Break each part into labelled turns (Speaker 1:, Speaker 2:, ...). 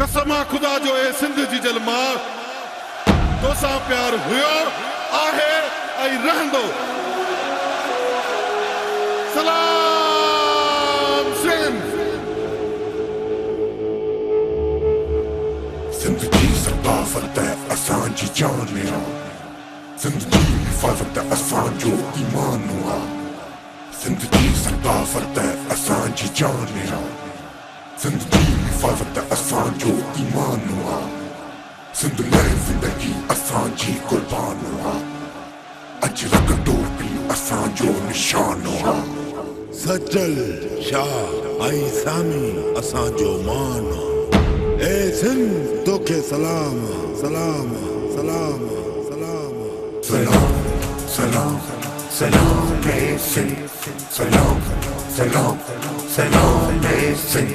Speaker 1: कसम खुदा जो ए सिंध जी जलमा तोसां प्यार हुयो आहे ऐं रहंदो। सलाम सिंध।
Speaker 2: सिंध जी सकाफत असांजी जान आ, सिंध जी हिफ़ाज़त असांजो ईमान आ। सिंध जी सकाफत असांजी जान आ, सिंध जी हिफ़ाज़त असांजो ईमान आ। सिंध लाइ ज़िंदगी असांजी क़ुर्बान आ, अजरक टोपी असांजो निशान आ।
Speaker 3: सजल शाह आई सामी असांजो मान आ। ए सिंध तोखे सलाम सलाम सलाम सलाम
Speaker 2: सलाम सलाम सलाम ए सिंध, सलाम सलाम सलाम ए सिंध।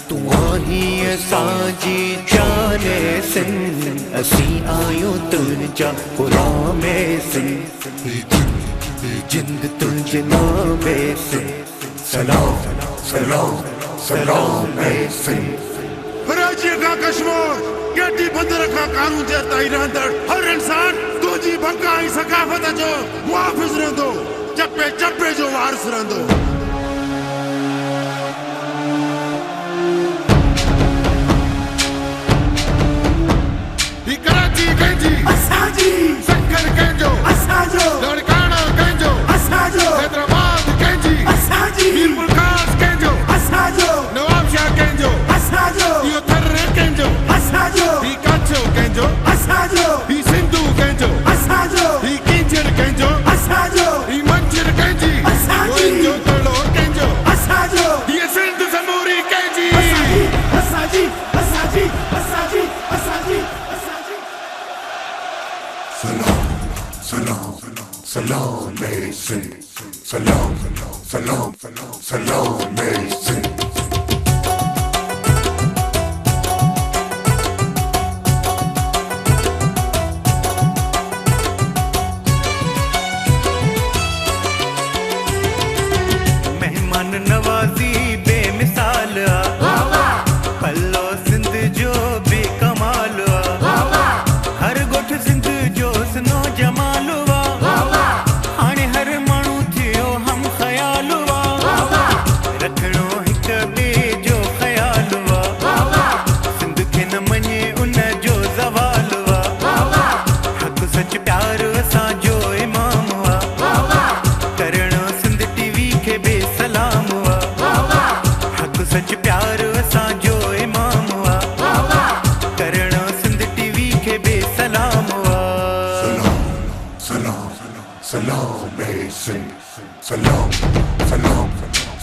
Speaker 4: तू आही असांजी जान ए सिंध, असीं आहियूं तुंहिंजा ग़ुलाम ए सिंध। जिंद तुंहिंजे नाम ए सिंध।
Speaker 2: सलाम सलाम सलाम ए सिंध।
Speaker 3: कराची का कश्मीर गेटी बंदर का कानून जे ताईं रहंदड़ हर इंसान तुंहिंजी बका ऐं सकाफ़त जो मुहाफ़िज़ रहंदो, चपे चपे जो वारिस रहंदो।
Speaker 1: ही कराची कंहिंजी
Speaker 3: असांजी,
Speaker 1: सक्कर कंहिंजो
Speaker 3: असांजो,
Speaker 1: लड़काणा कंहिंजो
Speaker 3: असांजो,
Speaker 1: हैदराबाद कंहिंजी
Speaker 3: असांजी,
Speaker 1: मीर मुल्कास कंहिंजो
Speaker 3: असांजो,
Speaker 1: नवाबशाह कंहिंजो
Speaker 3: असांजो,
Speaker 1: इहो थर कंहिंजो
Speaker 3: असांजो,
Speaker 1: ही कच्छ कंहिंजो
Speaker 3: असांजो,
Speaker 1: ही सिंधु कंहिंजो
Speaker 3: असांजो,
Speaker 1: ही किंजर कंहिंजो
Speaker 3: असांजो,
Speaker 1: ही मंजर कंहिंजी
Speaker 3: असांजी,
Speaker 1: जो तड़ो कंहिंजो
Speaker 3: असांजो,
Speaker 1: हीअ सिंध समूरी कंहिंजी।
Speaker 3: असांजी असांजी असांजी असांजी असांजी।
Speaker 2: सलाम सलाम सलाम ए सिंध, सलाम सलाम सलाम ए सिंध।
Speaker 4: मेहमान नवाज़ी बेमिसाल आ, पल्लो सिंध जो बेकमाल आ। हर ॻोठ सिंध जो सनो जमाल आ, हाणे हर माण्हू थियो हम ख़याल आ। रखणो हिक ॿिए जो ख़याल आ, सिंध खे न मञे उन जो ज़वाल आ। हक़ सच प्यार असांजो इमाम आ, करणो सिंध टीवी खे बेसलाम आ। हक़ सच प्यार असांजो इमाम आ, करणो सिंध टीवी खे बेसलाम आ।
Speaker 2: सलाम सलाम ए सिंध, सलाम सलाम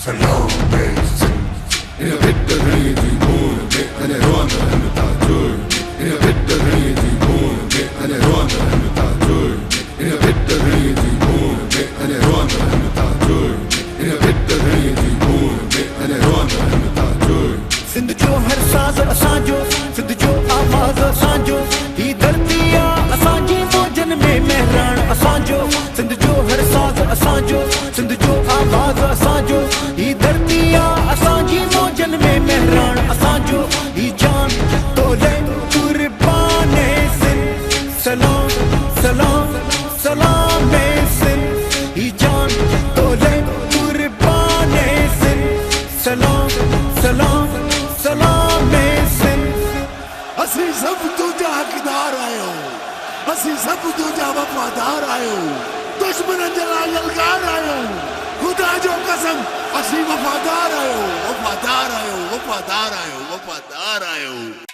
Speaker 2: सलाम ए Sindh.
Speaker 1: In a bit of crazy moon, and I run and the tajur. In a bit of crazy moon, and I run and the tajur. In a bit of crazy moon, and I run and the tajur. In a bit of crazy moon, and I run and the tajur.
Speaker 4: Sindh जो हर साज़ असांजो, सिंध जो आवाज़ असांजो। ही धरती आ असांजी मौजन में मेहरान असांजो। सिंध जो हर साज़ असांजो, सिंध जो आवाज़ असांजो। ही धरती आ असांजी मौजन में मेहरान असांजो। ही जान तोले कुर्बान ए सिंध, सलाम सलाम सलाम ए सिंध। ही जान तोले कुर्बान ए सिंध, सलाम सलाम सलाम ए सिंध।
Speaker 3: असीं सब तुझा हक़दार आहियूं, असीं सब तुझा वफ़ादार आहियूं। दुश्मननि जे लाइ ललकार आहियूं, ख़ुदा जो कसम असीं वफ़ादार आहियूं, वफ़ादार आहियूं, वफ़ादार आहियूं, वफ़ादार आहियूं।